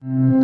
Assalamualaikum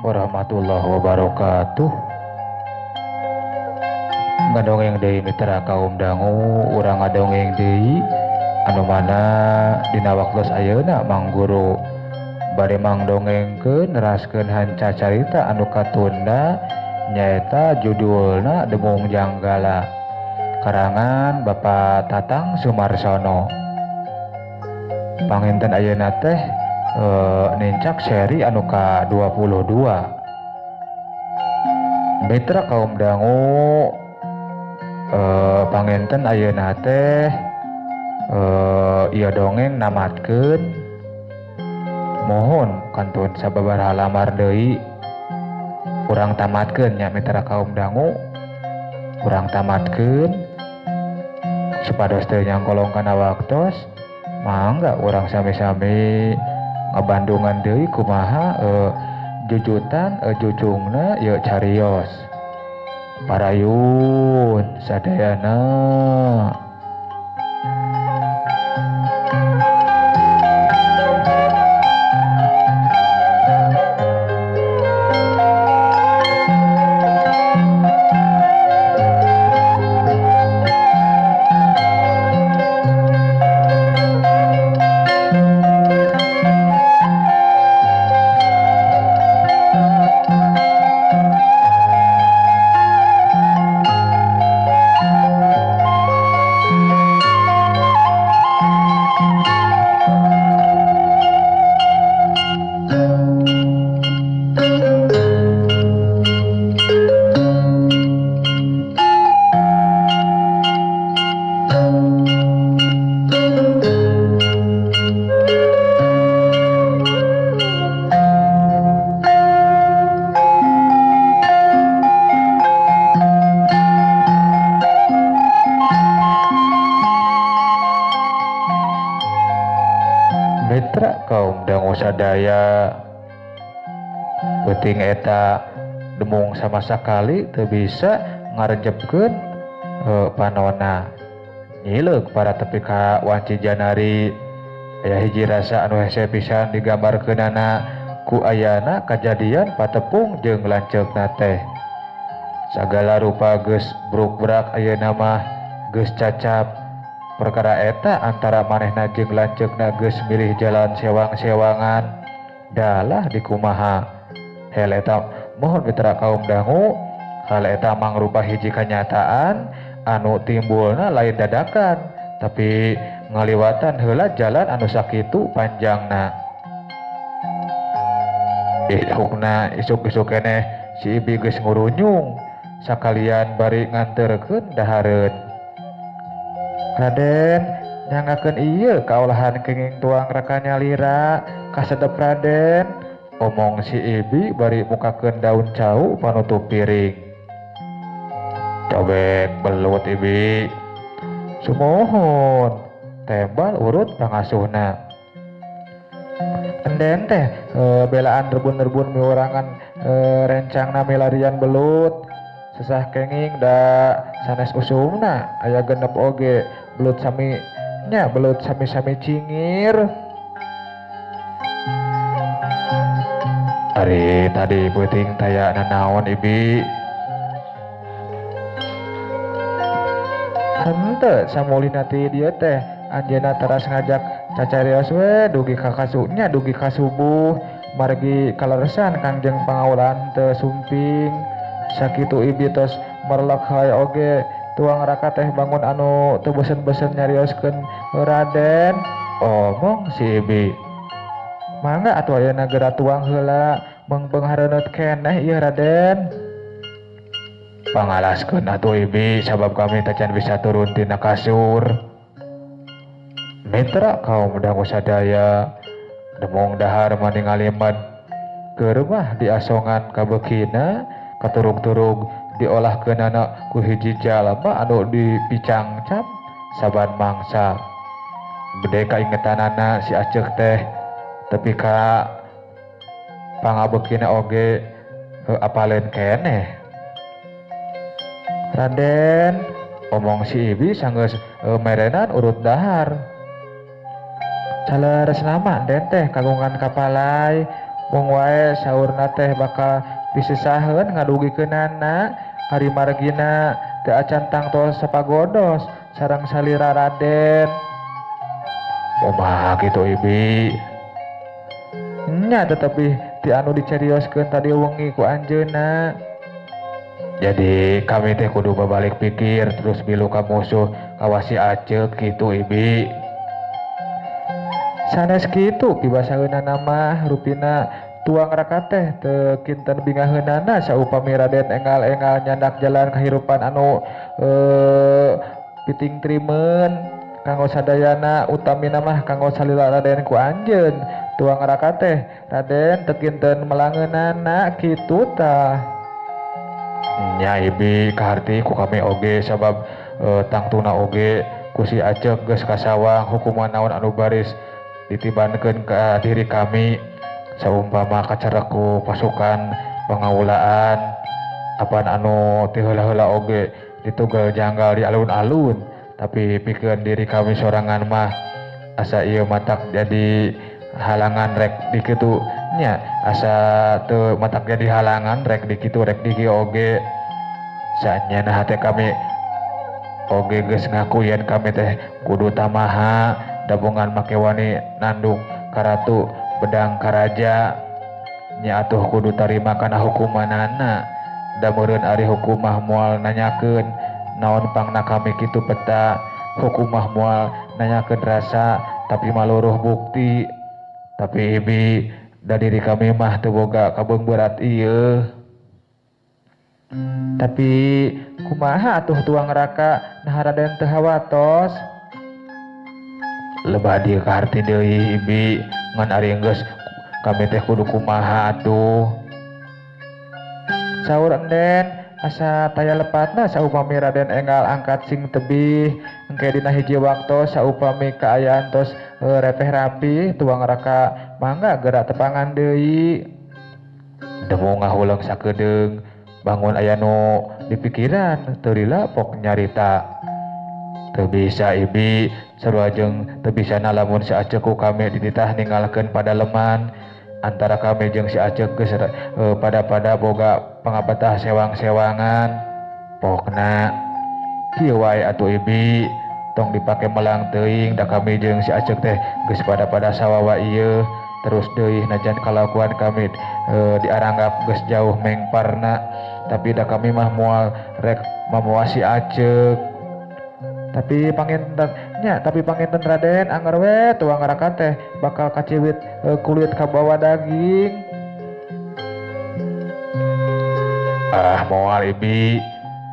warahmatullahi wabarakatuh. Ngadongeng deui mitra kaum dangu, urang ngadongeng deui anu mana dina waktos ayeuna Mang Guru bari mangdongengkeun neraskeun hanca carita anu katunda nyaeta judulna Demung Janggala karangan Bapak Tatang Sumarsono. Panginten ayeuna teh nincak seri anu ka-22. Mitra kaum dangu, panginten ayeuna teh ieu dongeng namatkeun mohon kantun sababaraha lamar deui urang tamatkeun nya mitra kaum dangu, urang tamatkeun supados teu nyangkolong kana waktos mangga urang sami-sami ngabandungan deui kumaha jujutan jujungna yeu carios parayun sadayana. Mitra kaum dangu sadaya, penting eta demung sama sakali teu bisa ngarejepkeun panonna nyileuk para tepi ka wanci janari. Aya hiji rasa anu hese pisan digambarkeunana ku ayana kajadian patepung jeung lanceukna teh. Sagala rupa geus bruk-brak ayeuna mah geus cacap. Perkara eta antara manehna jeung lanceukna geus milih jalan sewang-sewangan dalah dikumaha. Hal eta mohon mitra kaum dangu, hal eta mangrupa hiji kanyataan anu timbulna lain dadakan tapi ngaliwatan heula jalan anu sakitu panjangna. Isuk-isuk keneh si Ibi geus ngurunyung sakalian bari nganterkeun dahareun. Raden, nyangakeun ieu kaolahan kenging tuang raka nyalira kasedep Raden, omong si Ibi bari mukakeun daun cau panutup piring. Cobek belut Ibi. Sumohon, tembal urut pangasuhna. enden teh belaan rebun-rebun miurangan rencangna milarian belut sesah kenging da sanes usumna aya genep oge belut sami nya belut sami-sami cingir. Ari tadi peuting taya nanaon Ibi? Henteu samulina ti dieu teh anjeunna teras ngajak cacarios we dugi ka kasunya dugi ka subuh margi kaleresan Kangjeng Pangaulaan teu sumping sakitu Ibi tos merlek hae oge tuang raka teh bangun anu teu beuseun-beuseun nyarioskeun Raden. Omong si Ibi mangga atuh ayeuna geura tuang heula beung-beung hareuneut keneh ieu Raden. Pangalaskeun atuh Ibi sabab kami teh can bisa turun tina kasur. Mitra kaum dangu sadaya demong dahar maningali mad keur mah diasongan kabeukina katurug-turug diolahkeunana ku hiji jalma anu dipicang cap saban mangsa. Bede kaingetanana si Aceuk teh tepi ka pangabeukina oge apalen keneh. Raden, omong si Ibi sanggeus merenan urut dahar. Saleresna mah Den teh kagungan kapalai mung wae saurna teh bakal disesaheun ngadugikeunana ari margina teu acan tangtos sapagodos sareng salira Raden. Kumaha kitu Ibi? Nya tetapi ti anu dicarioskeun tadi wengi ku anjeunna. Jadi kami teh kudu babalik pikir terus bilu ka musuh kawasi Aceuk kitu Ibi. Sanes kitu pibasaheunana mah rupina tuang raka teh teu kinten bingaheunana saupami Raden engal-engal nyandak jalan kahirupan anu piting trimeun kanggo sadayana utamina mah kanggo salila Raden ku anjeun tuang raka teh Raden teu kinten melangeunana kitu tah. Nya Ibi kaharti ku kami oge sabab tangtuna oge ku si Aceuk geus kasawang hukuman naon anu baris ditibankeun ka diri kami saumpama kacerek ku pasukan pangaulaan apaan anu ti heula-heula oge ditugel janggal di alun-alun tapi pikeun diri kami sorangan mah asa ieu matak jadi halangan rek di kitu nya asa teu matak jadi halangan rek di kitu rek di kieu oge saenyana hate kami oge geus ngaku yen kami teh kudu tamaha dabungan make wani nandung karatu bedang karaja nya atuh kudu tarima kana hukumanana da meureun ari hukumah moal nanyakeun naon pangna kami kitu peta hukumah moal nanyakeun rasa tapi maluruh bukti tapi Ibi da diri kami mah teu boga kabeung berat ieu. Tapi kumaha atuh tuang raka nah Raden teu hawatos? Lebah dieu kaharti deui Ibi ngan ari geus kami teh kudu kumaha atuh. Saur Enden asa taya lepatna saupami Raden enggal angkat sing tebih engke dina hiji waktu saupami kaayaan tos repeh rapi tuang raka mangga geura tepangan deui. Demu ngahuleung sakedeung bangun aya nu dipikiran teu lila pok nyarita. Teu bisa Ibi sarua jeung teu bisana lamun si Aceuk ku kami dititah ninggalkeun pada leman antara kami jeung si Aceuk geus pada boga pangabetah sewang-sewangan pokna kieu wae atuh Ibi tong dipake melang teuing da kami jeung si Aceuk teh geus pada sawawa ieu terus deui najan kalakuan kami diaranggap geus jauh mengparna tapi da kami mah moal rek mamuasi Aceuk. Tapi panginten Raden anger we tuang raka teh bakal kaciwit kulit kabawa daging. Moal Ibi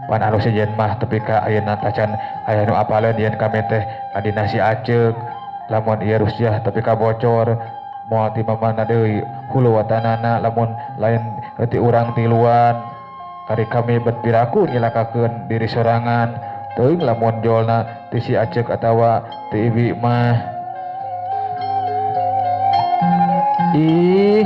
pan anu sejen mah tepi ka ayeuna tacan aya nu apaleun yen kami teh adina si Aceuk lamun ieu rusyah tepi ka bocor moal ti mamana deui hulu watanana lamun lain ti urang tiluan ari kami bet piraku nyilakakeun diri sorangan teuing lamun jolna ti si Aceuk atawa ti Ibi mah. Ih,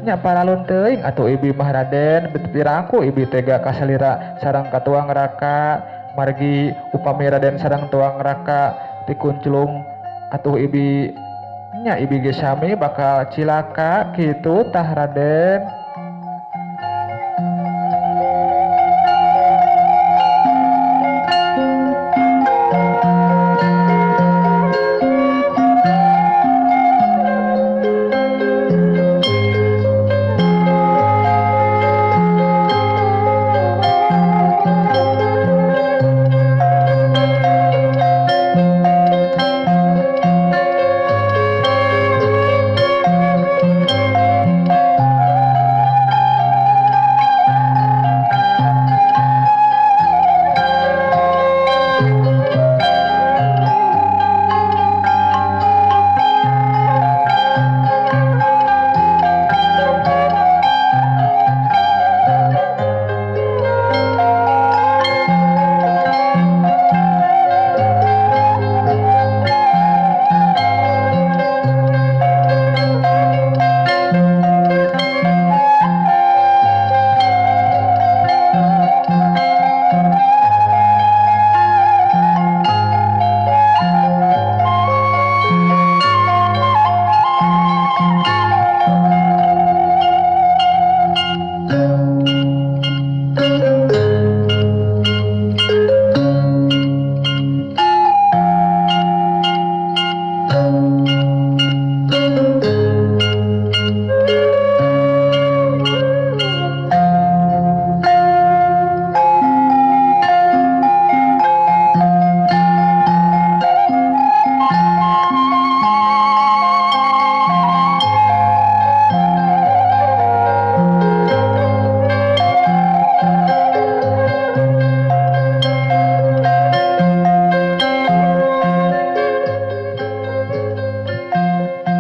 nya paralun teuing atuh ibi mah Raden pirangku ibi tega kasalira sareng katuang neraka margi upami Raden sareng tuang neraka dikunculung atuh ibi nya ibi ge sami bakal cilaka kitu tah Raden.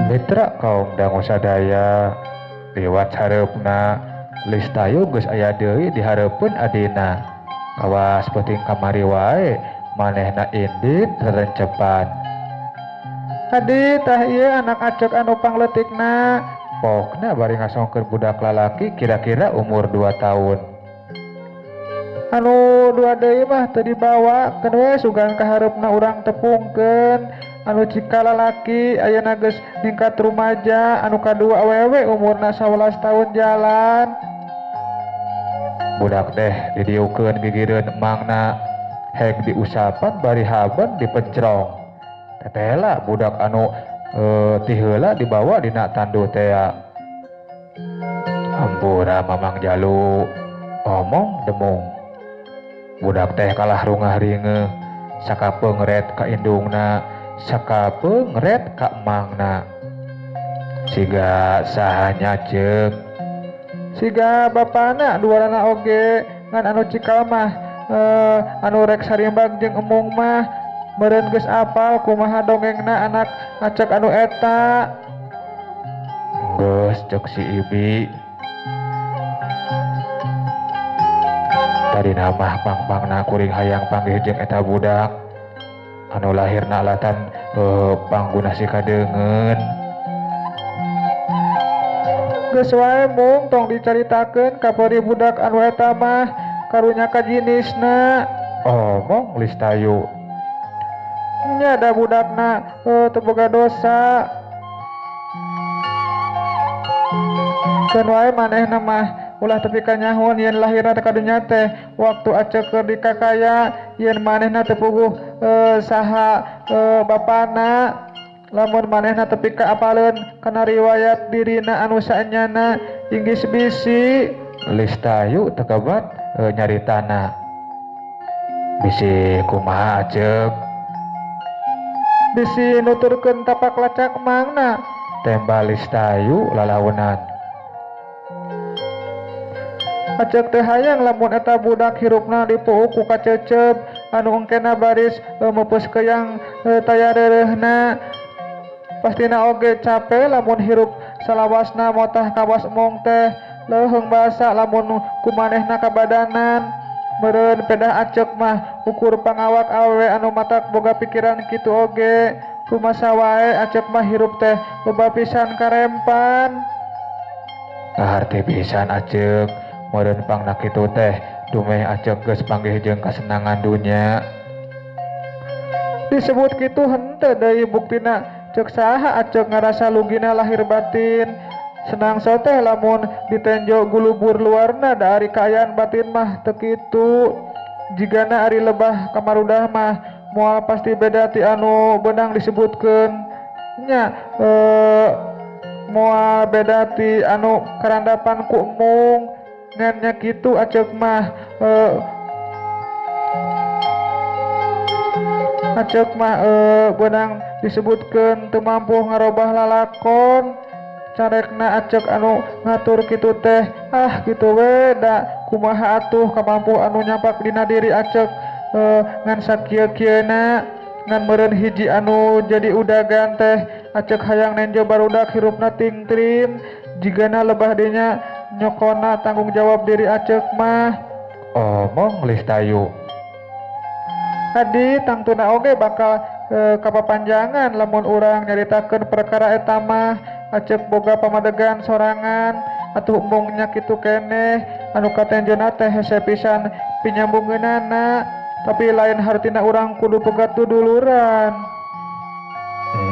Mitra kaum dangu sadaya lewat hareupna Listayu geus aya deui di hareupeun adina kawas peuting kamari wae manehna indit rerencepan. Adi tah ieu anak acek anu pangleutikna pokna bari ngasongkeun budak lalaki kira-kira umur 2 tahun. Anu dua deui mah teu dibawa keun we sugan ka hareupna urang tepungkeun. Anu cika lalaki ayeuna geus ningkat rumaja, anu kadua awewe umurna 11 tahun jalan. Budak teh didieukeun gigireun emangna heg diusapan bari haben dipencrong. Tetela budak anu ti heula dibawa dina tandu teh. Hampura Mamang Jalu omong demung. Budak teh kalah rungah ringe sakapeung ret ka indungna sakapeung ret ka emangna. Siga sahanya ceuk siga bapana duarana oge ngan anu cikal mah anu rek sarimbang jeung emung mah meureun geus apal kumaha dongengna anak acek anu eta. Geus ceuk si Ibi. Tadi namah pang-pangna kuring hayang panggih jeung eta budak anu lahirna alatan pangguna si kadeungeun. Geus wae mung tong dicaritakeun ka peri budak anu eta mah karunya ka jinisna. Omong Listayu. Nya da budakna teu boga dosa. Keun wae manehna mah ulah tepi kanyahun yen lahiran ka dunya teh waktu acek keur dikakaya yen manehna teu puguh saha bapana. Lamun manehna tepi kaapaleun kana riwayat dirina anu saenyana inggis bisi. Listayu teu kabat nyaritana. Bisi kumaha acek? Bisi nuturkeun tapak lacak emangna. Tembah Listayu lalaunan. Acek teh hayang lamun eta budak hirupna dipuuk ku kacecep anu engkena baris meupeus keuyang tayareureuna. Pastina oge capek lamun hirup salawasna motah kawas emong teh leuheung basa lamun kumanehna kabadanan. Meureun pedah acek mah ukur pangawak awewe anu matak boga pikiran kitu oge. Kumaha wae acek mah hirup teh loba pisan karempan. Kaharti pisan acek meureun pangna kitu teh dumeh acek geus panggih jeung kasenangan dunya. Disebut kitu henteu deui buktina cek saha acek ngarasa lugina lahir batin. Senang teh lamun ditenjo gulubur luarna da ari kaayaan batin mah teu kitu. Jigana ari lebah kamarudah mah moal pasti beda ti anu beunang disebutkeun nya moal beda ti anu karandapan ku emung ngan nya kitu acek mah beunang disebutkeun teu mampu ngarobah lalakon. Carekna acek anu ngatur kitu teh kitu we da kumaha atuh kamampu anu nyapak dina diri acek ngan sakieu-kieuna ngan meureun hiji anu jadi udagan teh acek hayang nenjo barudak hirupna tingtrim jigana lebah dinya nyokona tanggung jawab diri acek mah. Omong Listayu. Adi tangtuna oge bakal kapapanjangan lamun urang nyaritakeun perkara eta mah. Acek boga pamadegan sorangan atuh mungnya kitu keneh anu katenjona teh hese pisan pinyambungeunana tapi lain hartina urang kudu pegat duluran.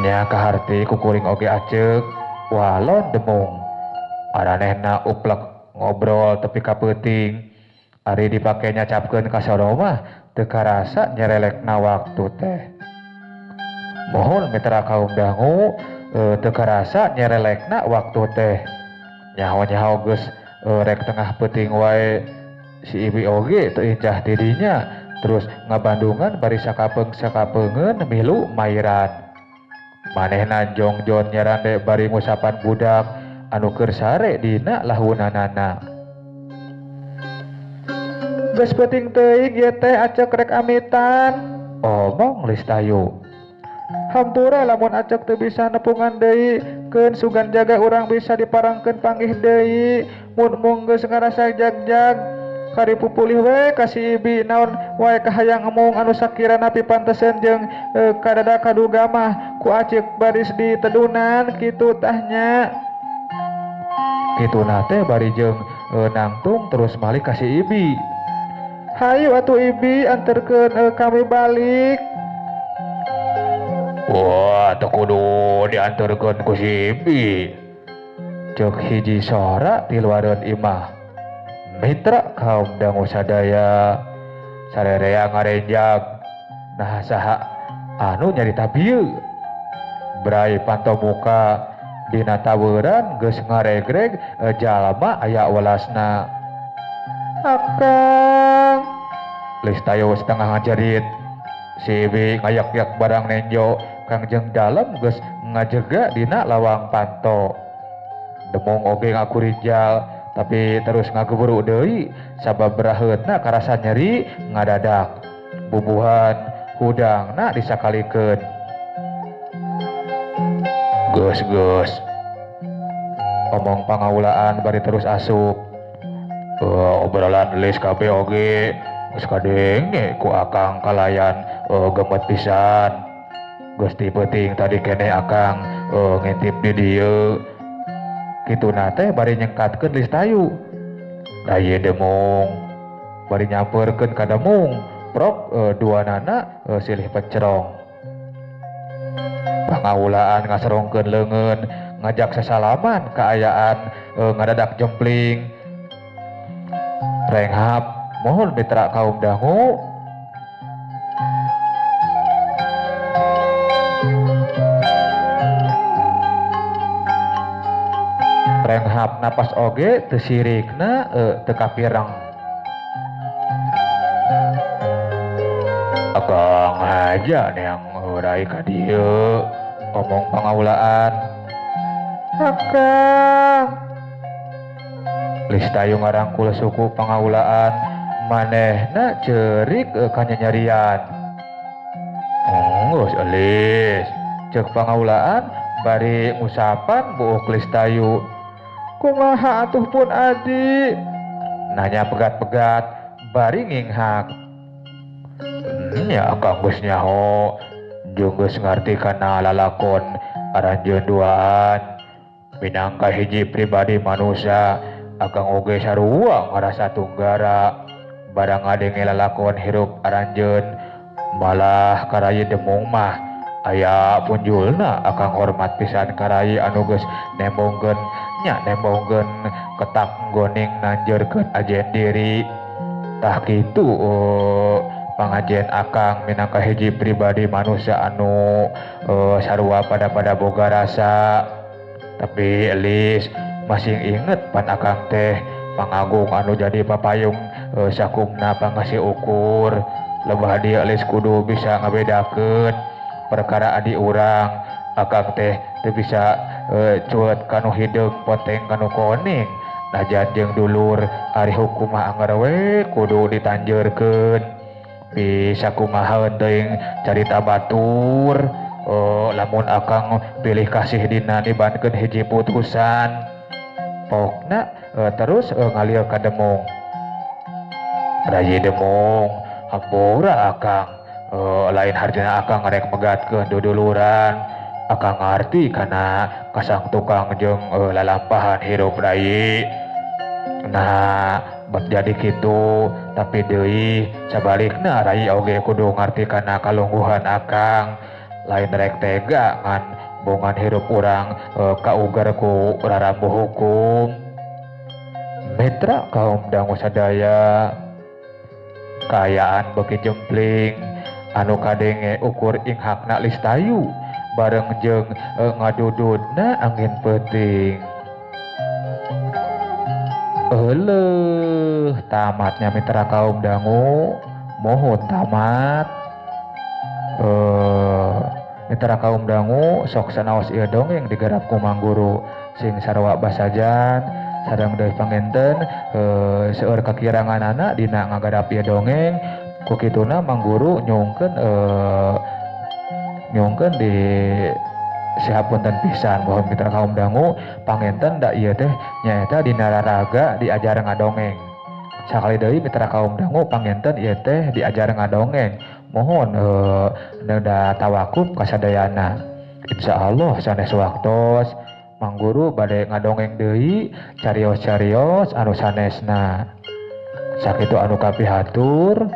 Nya kaharti kukuring oge acek walon demung aranehna uplek ngobrol tepi kapeuting ari dipake nyacapkeun ka soro mah teu karasa nyerelekna waktu teh. Mohon mitra kaum dangu teu karasa nyerelekna waktu teh nyaho-nyaho geus rek tengah peuting wae si ibi oge teu incah tidinya terus ngabandungan bari sakapeung-sakapeungeun milu mairan manehna jongjon nyarande bari ngusapan budak anu keur sare dina lahunanana. Geus peuting teuing ieu teh acek rek amitan. Omong Listayu. Hampura lamun acek teu bisa nepungan deui keun sugan jaga urang bisa diparangkeun panggih deui mun mung geus ngarasa jag-jag kari pupulih we ka si ibi naon wae kahayang emung anu sakirana pipanteseun jeung kadada kaduga mah ku acek baris ditedunan kitu tah nya. Kituna teh bari jeung nangtung terus malih ka si ibi. Hayu atuh ibi anterkeun kami balik. Wah, teu kudu dianturkeun ku si ibi. Ceuk hiji sora ti luareun imah. Mitra kaum dangu sadaya sarerea ngarenjag nah saha anu nyarita bieu. Brai panto muka dina taweuran geus ngaregreg jalma aya welasna. Akang Listayu setengah ngajerit. Si ibi ngayak-yak barang nenjo kangjeng dalem geus ngajega dina lawang panto. Demung oge ngakurinjal tapi terus ngageburu deui sabab beraheutna karasa nyeri ngadadak. Bubuhan hudangna disakalikeun. Geus omong pangaulaan bari terus asup. Obrolan lis kabeh oge geus kadenge ku akang kalayan gemet pisan. Geus ti peuting tadi keneh akang ngintip di dieu. Kituna teh bari nyengkatkeun Listayu. Da ieu demung bari nyampeurkeun ka demung prok duanana silih pencerong. Pangaulaan ngaserongkeun leungeun ngajak sasalaman kaayaan ngadadak jempling. Renghap mohon mitra kaum dangu. Renghap napas oge teu sirikna teu kapireng. Akang haja neang urai ka dieu omong pangaulaan. Akang Listayu ngarangkul suku pangaulaan manehna ceurik kanyanyarian. Geus eulis ceuk pangaulaan bari ngusapan buuk Listayu. kumaha atuh pun adi? Nanya pegat-pegat bari nginghak. Ya akang geus nyaho jeung geus ngarti kana lalakon aranjeun duaan. Minangka hiji pribadi manusia, akang oge sarua ngarasa tunggara barang ngadenge lalakon hirup aranjeun, malah karayi demung mah aya punjulna akang hormat pisan karayi anu geus nembongkeun ketak goning nanjeurkeun ajen diri. Tah kitu pangajian akang minangka hiji pribadi manusia anu sarua pada boga rasa. Tapi Elis masih inget pan akang teh pangagung anu jadi papayung sakumna pangasih ukur. Lebah dia Elis kudu bisa ngabedakeun perkara adi urang. Akang teh teu bisa cuet kanu hideung poteng kanu koning. Najan jeung dulur ari hukum mah anger we kudu ditanjeurkeun. Bisa kumaha teuing carita batur. Lamun akang pilih kasih dina dibankeun hiji putusan, pokna terus ngalir ka demung. Rayi demung hampura akang lain hartina akang rek megatkeun duduluran. Akang ngarti kana kasang tukang jeung lalampahan hirup rayi. Nah bak jadi kitu, tapi deui sabalikna rayi oge kudu ngarti kana kalungguhan akang. Lain rek tega ngan bongan hirup urang kaugar ku rarambu hukum. Mitra kaum dangu sadaya, kaayaan beuki jempling anu kadenge ukur ing hakna listayu bareng jeung ngadududna angin peuting. Euleuh tamatnya mitra kaum dangu, mohon tamat. Mitra kaum dangu sok sanaos ieu dongeng digarap ku Mang Guru sing sarua basajan sareng deui pangenten seueur kakiranganana dina ngagarap ieu dongeng. Ku kituna Mang Guru nyungkeun di sihapunten pisan bahwa mitra kaum dangu pangenten da ieu teh nyaeta dina raraga diajar ngadongeng. Sakali deui mitra kaum dangu pangenten ieu teh diajar ngadongeng. Mohon neda tawakuf kasadayana. Insyaallah sanes waktos Mang Guru bade ngadongeng deui carios-carios anu sanesna. Sakitu anu kapihatur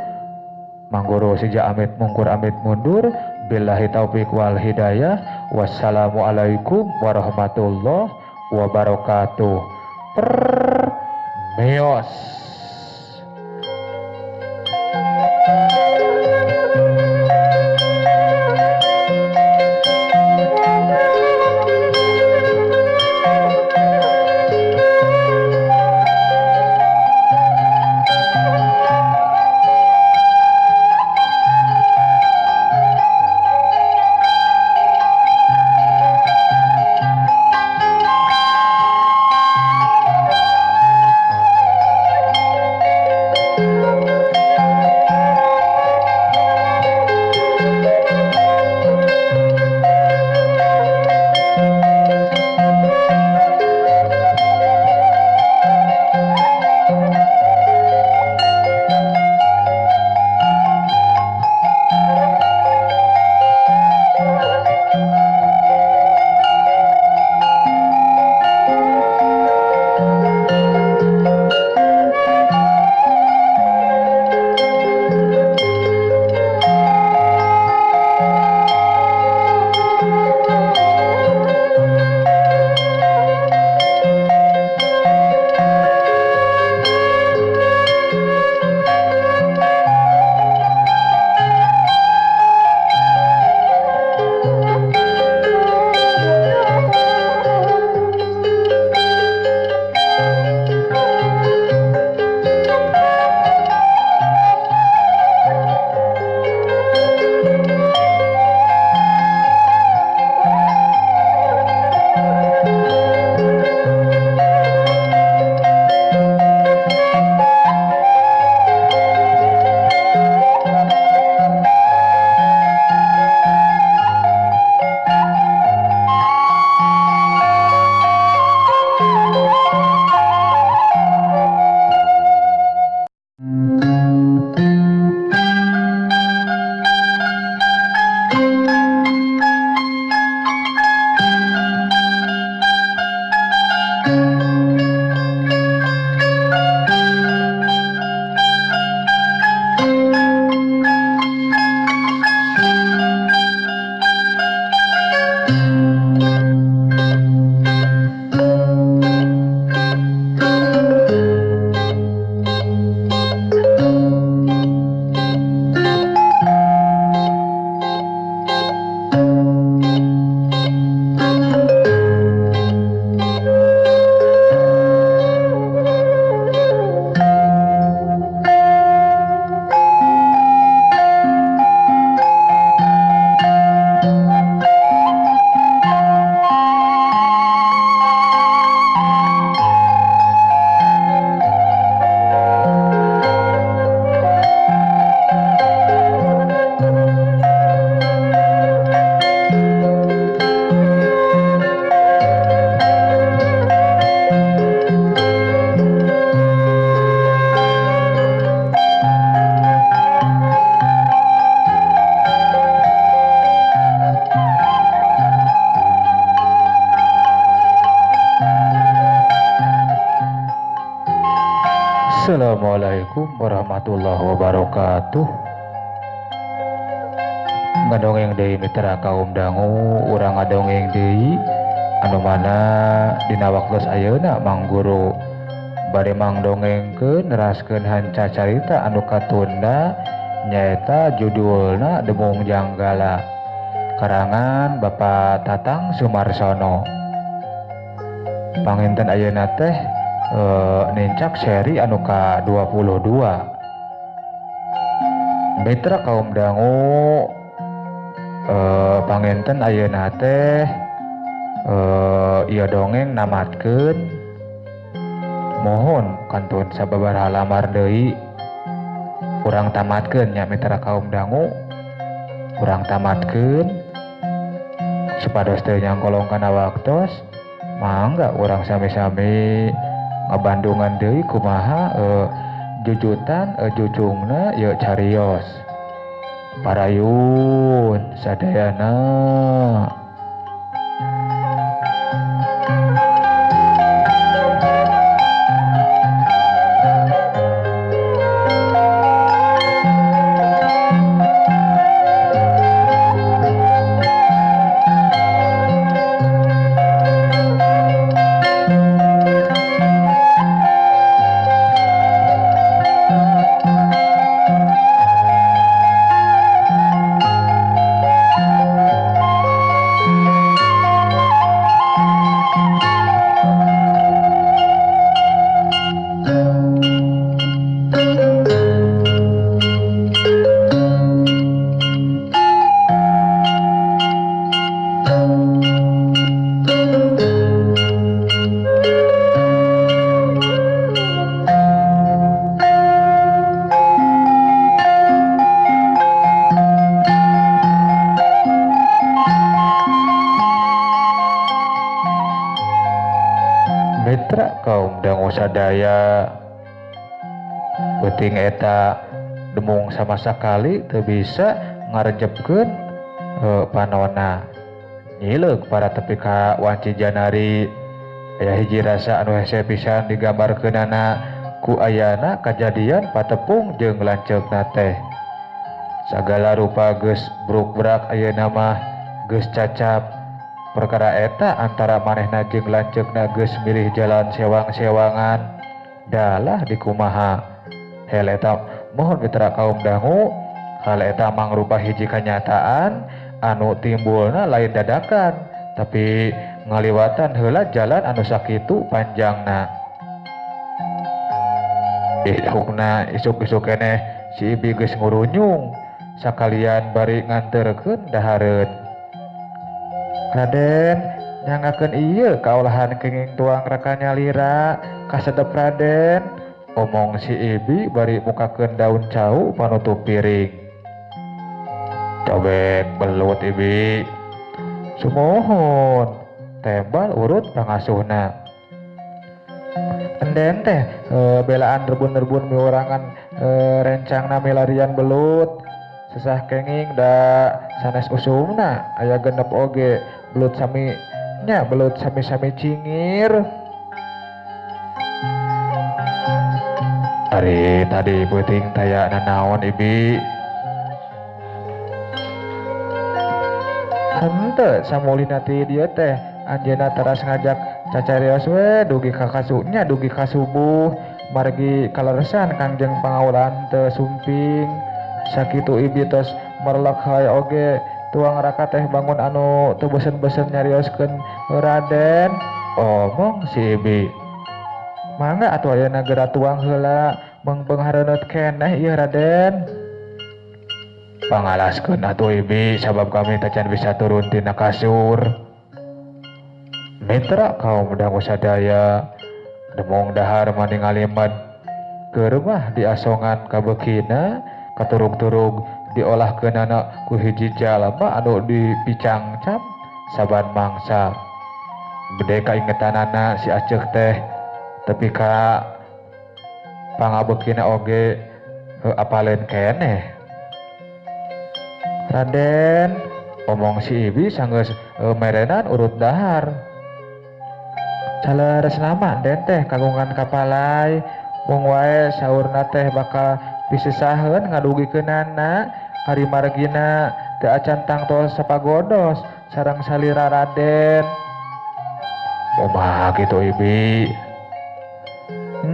Mang Guru sija amit mungkur amit mundur. Billahi taufik wal hidayah. Wassalamualaikum warahmatullahi wabarakatuh. Meos. Assalamualaikum warahmatullahi wabarakatuh. Ngadongeng deui mitra kaum dangu, urang ngadongeng deui anu mana dina waktos ayeuna Mang Guru bade mangdongengkeun neraskeun hanca carita anu katunda nyaeta judulna Demung Janggala karangan Bapak Tatang Sumarsono. Panginten ayeuna teh nincak seri anu ka 22. Mitra kaum dangu, panginten ayeuna teh ieu dongeng namatkeun mohon kantun sababaraha lamar deui urang tamatkeun nya mitra kaum dangu, urang tamatkeun supados teu nyangkolong kana waktos mangga urang sami-sami ngabandungan deui kumaha jujutan jujungna ieu carios. Parayun sadayana. Mitra kaum dangu sadaya, penting eta demung sama sakali teu bisa ngarejepkeun panonna nyileug para tepi ka wanci janari. Aya hiji rasa anu hese pisan digambarkeunana ku ayana kajadian patepung jeung lanceukna teh. Sagala rupa geus bruk-brak ayeuna mah geus cacap. Perkara eta antara manehna jeung lanceukna geus milih jalan sewang-sewangan dalah dikumaha. Hal eta mohon mitra kaum dangu, hal eta mangrupa hiji kanyataan anu timbulna lain dadakan tapi ngaliwatan heula jalan anu sakitu panjangna. Hukna isuk-isuk keneh si Ibi geus ngurunyung sakalian bari nganterkeun dahareun. Raden, nyangakeun ieu kaolahan kenging tuang raka nyalira kasedep Raden, omong si Ibi bari mukakeun daun cau panutup piring. Cobek belut Ibi. Sumohon, tembal urut pangasuhna. Enden teh belaan rebun-rebun miurangan rencangna milarian belut. Sesah kenging da sanes usumna aya genep oge belut sami nya belut sami-sami cingir. Ari tadi peuting taya nanaon Ibi? Henteu samulina ti dieu teh anjeunna teras ngajak cacarios we dugi ka kasunya dugi ka subuh margi kaleresan Kangjeng Pangaulan teu sumping. Sakitu Ibi tos merlek hae oge tuang raka teh bangun anu teu beuseun-beuseun nyarioskeun Raden. Omong si Ibi. Mangga atuh ayeuna geura tuang heula meungpeung hareuneut keneh ieu Raden. Pangalaskeun atuh Ibi sabab kami teh can bisa turun tina kasur. Mitra kaum dangu sadaya, demung dahar mani ngalimet keur mah diasongan kabeukina katurug-turug diolahkeunana ku hiji jalma anu dipicangcap saban mangsa. Bede kaingetanana si Aceuk teh tepi ka pangabeukina oge apaleun keneh. Raden, omong si Ibi sanggeus merenan urut dahar. Caleres nama den teh kagungan kapalai mung wae saurna teh bakal pisesaheun ngadugikeunana ari margina teu acan tangtos sapagodos sareng salira Raden. Kumaha gitu Ibi?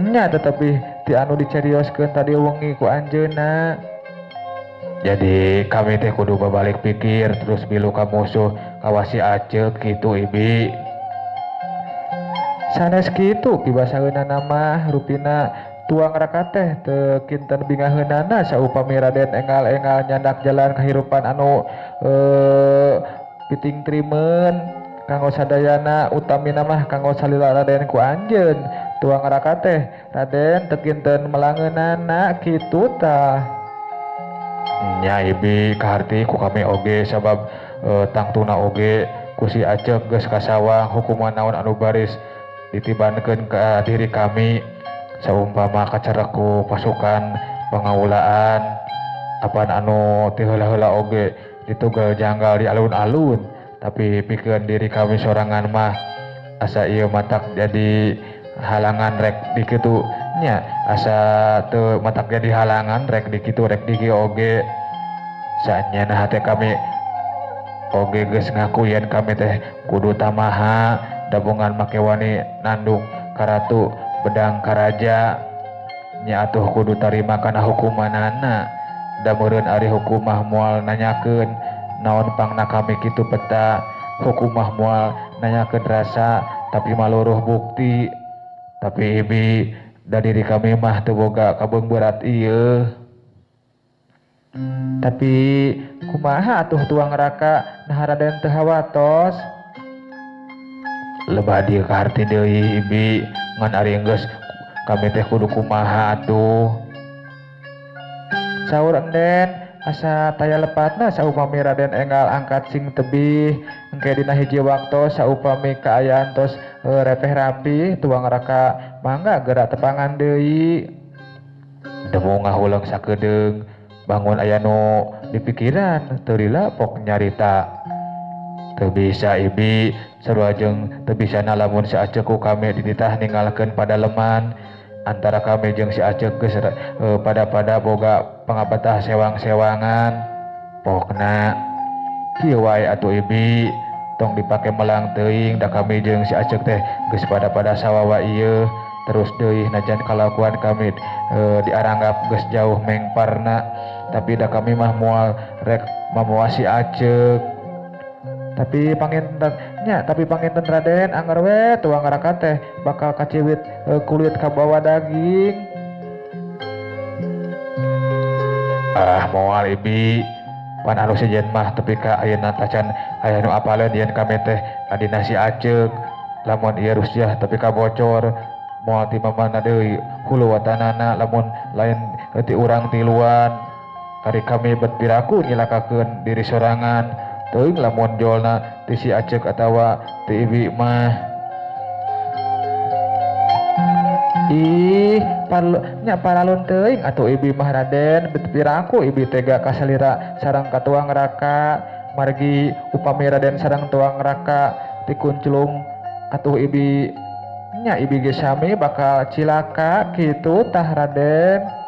Nya tetapi ti anu dicarioskeun tadi wengi ku anjeunna. Jadi kami teh kudu babalik pikir terus bilu ka musuh kawasi acek gitu Ibi. Sanes kitu pibasaheunana mah rupina tuang raka teh teu kinten bingaheunana saupami Raden engal-engal nyandak jalan kahirupan anu piting trimen kanggo sadayana utamina mah kanggo salila Raden ku anjeun tuang raka teh Raden teu kinten melangeunana kitu tah. Nya Ibi kaharti ku kami oge sabab tangtuna oge ku si acek geus kasawang hukuman naon anu baris ditibankeun ka diri kami saumpama kacereku pasukan pangaulaan apaan anu ti heula-heula oge ditugal janggal di alun-alun tapi pikeun diri kami sorangan mah asa ieu matak jadi halangan rek di kitu nya asa teu matak jadi halangan rek di kitu rek di kieu oge saenyana hate kami oge geus ngakuyen kami teh kudu tamaha dabungan make wani nandung karatu bedang karaja nya atuh kudu tarima kana hukumanana da meureun ari hukumah moal nanyakeun naon pangna kami kitu peta hukumah moal nanyakeun rasa tapi maluruh bukti tapi Ibi da diri kami mah teu boga kabeung berat ieu. Tapi kumaha atuh tuang raka nah Raden teu hawatos? Lebah dieu kaharti deui Ibi ngan ari geus kami teh kudu kumaha atuh. Saur Enden asa taya lepatna saupami Raden enggal angkat sing tebih engke dina hiji waktu saupami kaayaan tos repeh rapi tuang raka mangga gerak tepangan deui. Demu ngahulang sakedeung bangun aya nu dipikiran teu lila pok nyarita. Teu bisa Ibi sarua jeung teu bisana lamun si Acek ku kami dititah ninggalkeun pada leman antara kami jeung si Acek geus pada boga pangabatah sewang-sewangan pokna kieu wae atuh Ibi tong dipake melang teuing da kami jeung si Acek teh geus pada sawawa ieu terus deui najan kalakuan kami diaranggap geus jauh mengparna tapi da kami mah moal rek mamoa si Acek. Tapi panginten Raden anggar we tuang raka teh bakal kaciwit kulit kabawa daging. Moal Ibi pan anu sejen mah tepi ka ayeuna tacan aya nu apaleun yen kami teh adina si Acek lamun ieu rusyah tapi ka bocor moal ti mamana deui hulu watanana lamun lain ti urang tiluan ari kami bet piraku nyilakakeun diri sorangan teuing lamun jolna ti si Acek atawa ti Ibi mah. Ih paralun teuing atuh Ibi mah Raden bet piraku Ibi tega kasalira sareng ka tuang raka margi upami Raden sareng tuang raka tikunculung atuh Ibi ge sami bakal cilaka kitu tah Raden.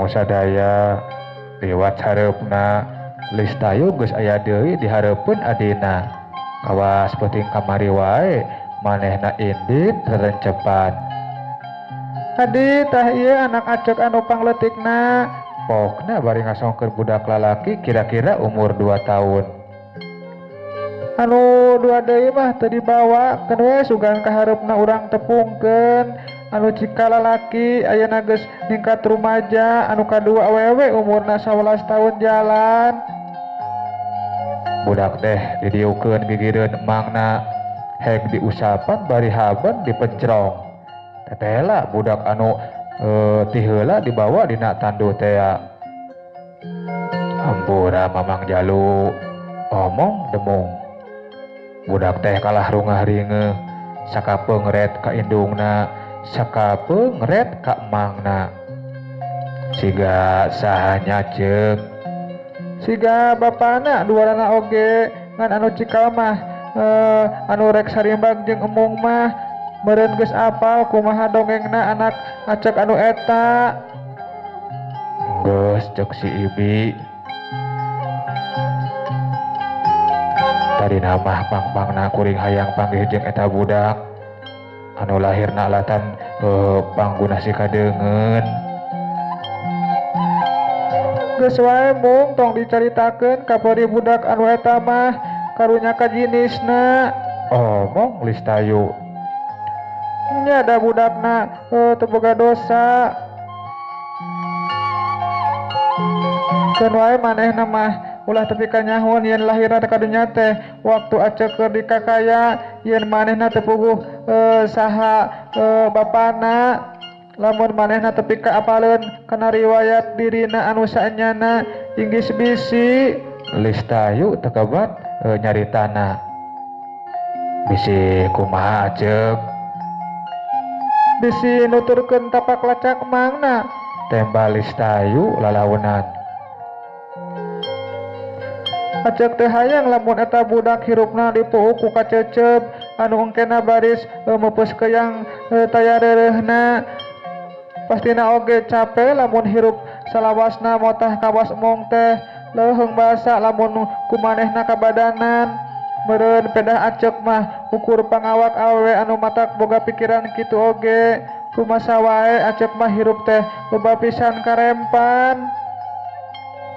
anu sadaya liwat hareupna Listayu geus aya deui dihareupeun adina kawas peuting kamari wae manehna indit rerencepan. Adi tah ieu anak acek anu pangletikna. Pokna bari ngasongkeun budak lalaki kira-kira umur 2 tahun. Anu dua deui mah teu dibawa keun we sugan ka hareupna urang tepungkeun. Anu cika lalaki ayeuna geus ningkat rumaja, anu kadua awewe umurna 11 tahun jalan. Budak teh didiukeun gigireun emangna heg diusapan bari haben dipencrong. Tetela budak anu ti heula dibawa dina tandu teh. Hampura Mamang Jalu omong demung. Budak teh kalah rungah ringe sakapeung ret ka indungna, sakapeung ret ka emangna. Siga sahanya ceuk. Siga bapana duarana oge ngan anu cikal mah anu rek sarimbang jeung emung mah meureun geus apal kumaha dongengna anak acek anu eta. Geus cek si Ibi. Tadina mah pang-pangna kuring hayang panggih jeung eta budak anu lahirna alatan pangguna si kadeungeun. Geus wae mung tong dicaritakeun ka bari budak anu eta mah karunya ka jinisna. Omong Listayu. Nya da budakna teu boga dosa. Keun wae manehna mah ulah tepi ka nyahun yen lahiran ka dunya teh waktu acek keur dikakaya yen manehna teu puguh saha bapana. Lamun manehna tepi ka apaleun kana riwayat dirina anu saenyana inggis bisi. Listayu tekebat nyaritana. Bisi kumaha acek? Bisi nuturkeun tapak lacak emangna. Tembak Listayu lalaunan. Acek teh hayang lamun eta budak hirupna dipuuk ku kacecep anu engkena baris meupeuss keuyang tayareureuna. Pastina oge capek lamun hirup salawasna motah kawas emong teh leuheung basa lamun kumanehna kabadanan. Meureun pedah acek mah ukur pangawak awewe anu matak boga pikiran kitu oge. Kumasa wae acek mah hirup teh loba pisan karempan.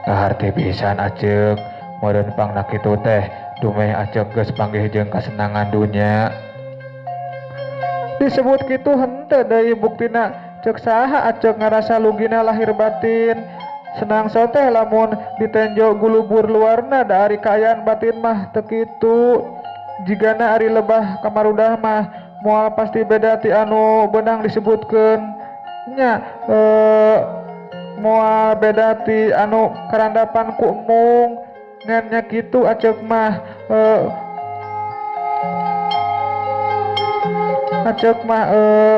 Kaharti pisan acek. Meureun pangna kitu teh dumeh acek geus panggih jeung kasenangan dunya. Disebut kitu henteu deui buktina. Cek saha acek ngarasa lugina lahir batin. Senang soteh lamun ditenjo gulubur luarna da ari kaayaan batin mah teu kitu. Jigana ari lebah kamarudah mah moal pasti beda ti anu beunang disebutkeun. Nya moal beda ti anu karandapan ku emung. Ngan nya kitu acek mah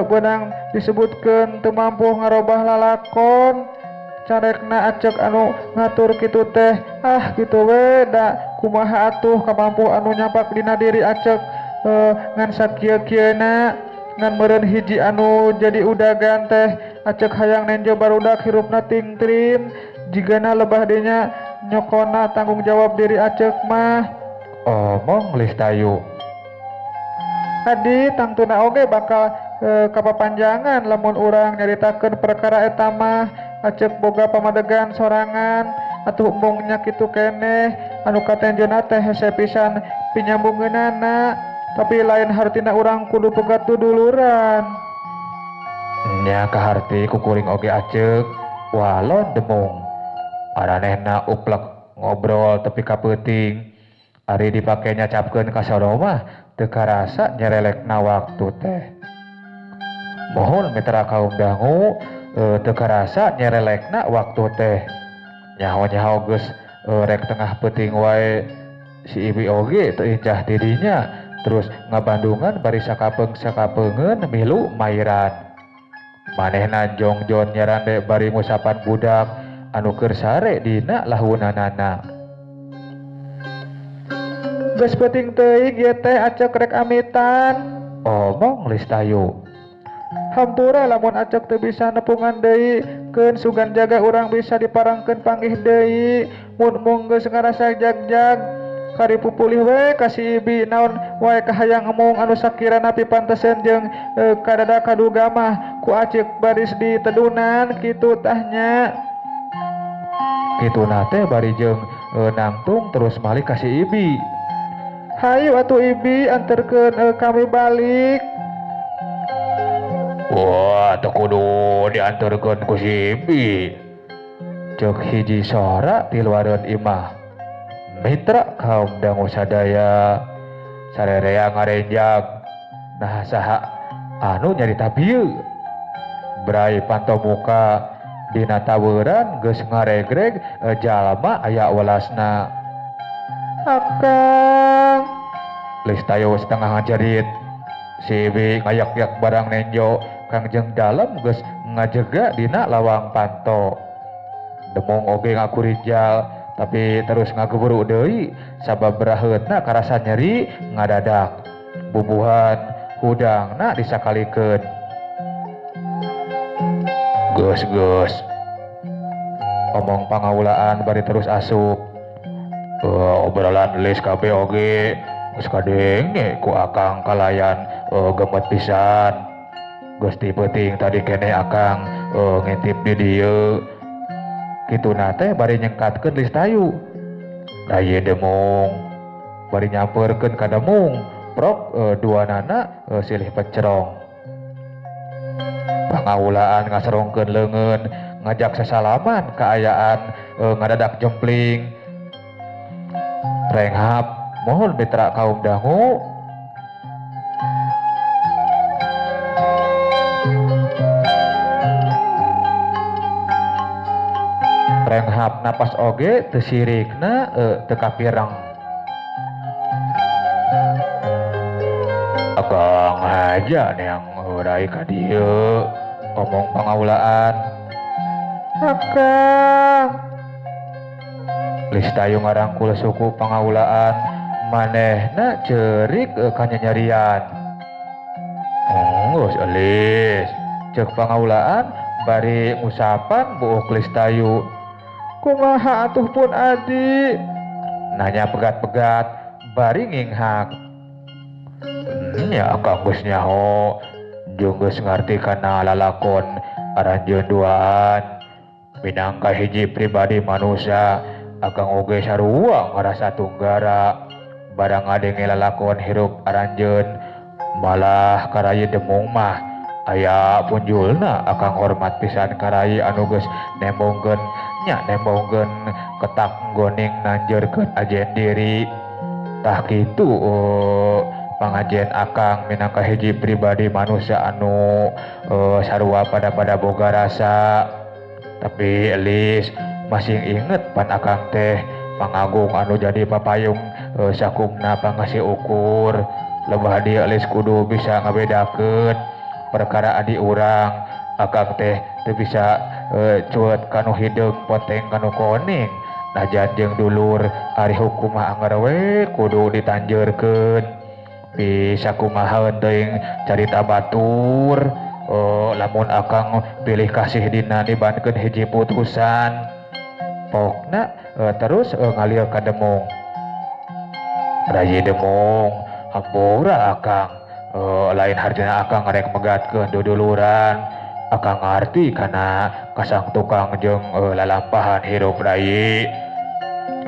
beunang disebutkeun teu mampu ngarobah lalakon. Carekna acek anu ngatur kitu teh kitu we da kumaha atuh kamampu anu nyapak dina diri acek ngan sakieu-kieuna. Ngan meureun hiji anu jadi udagan teh acek hayang nenjo barudak hirupna tingtrim jigana lebah dinya nyokona tanggung jawab diri acek mah. Omong Listayu. Adi tangtuna oge bakal kapapanjangan lamun urang nyaritakeun perkara eta mah. Acek boga pamadegan sorangan atuh mungnya kitu keneh anu katenjona teh hese pisan pinyambungeunana tapi lain hartina urang kudu pegat duduluran. Nya kaharti kukuring oge acek walon demung. Aranehna uplek ngobrol tepi ka peuting. Ari dipake nyacapkeun ka sono mah teu karasa nyerelekna waktu teh. Mohon mitra kaum dangu teu karasa nyerelekna waktu teh. Nyaho-nyaho geus rek tengah peuting wae si Ibi oge teu incah didinya terus ngabandungan bari sakapeung-sakapeungeun milu mairan. Manehna jongjon nyarande bari ngusapan budak anu keur sare dina lahunanana. Geus peuting teuing ieu teh acek rek amitan. Omong Listayu. Hampura lamun acek teu bisa nepungan deui keun sugan jaga urang bisa diparangkeun panggih deui mun mung geus ngarasa jag-jag kari pupulih we kasih ibi naon wae kahayang emung anu sakirana pipanteseun jeung kadada kaduga mah ku acek baris di tedunan kitu tahnya. Kituna teh bari jeung nangtung terus malih kasih ibi. Hayu atuh ibi anterkeun kami balik. Wah, teu kudu dianterkeun ku si ibi. Ceuk hiji sora ti luareun imah. Mitra kaum dangu sadaya sarerea ngarenjag. Nah saha anu nyarita bieu. Brai pantau muka dina taweuran geus ngaregreg jalma aya welasna. Akang Lis tayo setengah ngajerit. Si ibi ngayak-yak barang nenjo kangjeng dalem geus ngajega dina lawang panto. Demong oge ngakurinjal tapi terus ngageburu deui sabab beraheutna karasa nyeri ngadadak. Bubuhan hudangna disakalikeun. Geus omong pangaulaan bari terus asup. Obrolan lis kabeh oge geus kadenge ku akang kalayan gemet pisan. Geus ti peuting tadi kene akang ngintip di dieu. Kituna teh bari nyengkatkeun lis tayu. Da ieu demung bari nyampeurkeun ka demung prok duanana silih pencerong. Pangaulaan ngaserongkeun leungeun ngajak sasalaman kaayaan ngadadak jempling. Renghap mohon mitra kaum dangu. Renghap napas oge teu sirikna teu kapireng. Akang haja neang rai ka dieu omong pangaulaan. Akang Lis tayu ngarangkul suku pangaulaan manehna cerik kanyanyarian. Geus Lis ceuk pangaulaan bari ngusapan buuk lis tayu. kumaha atuh pun adi. Nanya pegat-pegat bari nginghak. Ya akang geus nyaho jeung geus ngarti kana lalakon aranjeun duaan. Minangka hiji pribadi manusia akang oge sarua ngarasa tunggara barang ngadenge lalakon hirup aranjeun malah karayi demung mah aya punjulna akang hormat pisan karayi anu geus nembongkeun ketak goning nanjeurkeun ajen diri. Tah kitu pangajen akang minangka hiji pribadi manusia anu sarua pada boga rasa. Tapi Elis masih inget pan akang teh pangagung anu jadi papayung sakumna pangasih ukur. Lebah dia Elis kudu bisa ngabedakeun perkara adi urang. Akang teh teu bisa cuet kanu hideung poteng kanu koning. Najan jeung dulur ari hukum mah anger we kudu ditanjeurkeun. Bisa kumaha teuing carita batur. Lamun akang pilih kasih dina dibankeun hiji putusan. Pokna terus ngalir ka demung. Rayi demung hampura akang lain hartina akang rek megatkeun duduluran. Akang ngarti kana kasang tukang jeung lalampahan hirup rayi.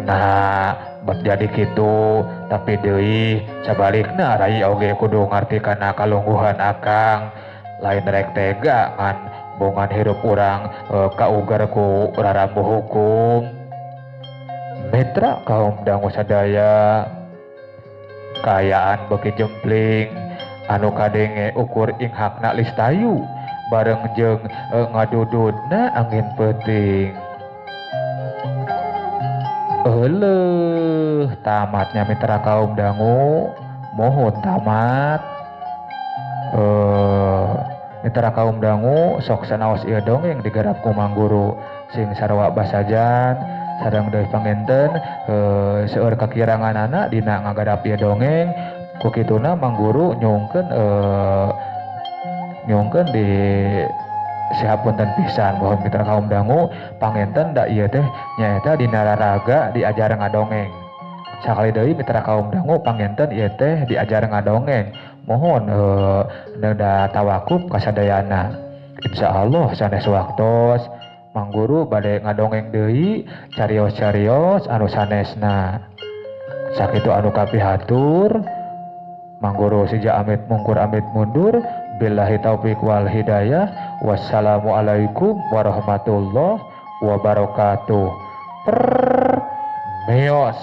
Nah bak jadi kitu tapi deui sabalikna rayi oge kudu ngarti kana kalungguhan akang. Lain rek tega ngan bongan hirup urang kaugar ku rarambu hukum. Mitra kaum dangu sadaya kaayaan beuki jempling anu kadenge ukur inghakna lis tayu bareng jeung ngadududna angin peuting. Euleuh tamatnya mitra kaum dangu mohon tamat. Mitra kaum dangu sok sanaos ieu dongeng digarap ku Mang Guru sing sarua basajan sareng deui pangenten seueur kakiranganana dina ngagadap ieu dongeng. Ku kituna Mang Guru nyungkeun nyungkeun di sihapunten pisan mohon mitra kaum dangu pangenten da ieu teh nyaeta dina raraga diajar ngadongeng. Sakali deui mitra kaum dangu pangenten ieu teh diajar ngadongeng. Mohon da tawakuf kasadayana. Insyaallah sanes waktos Mang Guru bade ngadongeng deui carios-carios anu sanesna. Sakitu anu kapihatur Mang Guru sija amit mungkur amit mundur. Billahi taufiq wal hidayah. Wassalamualaikum warahmatullahi wabarakatuh. Meos.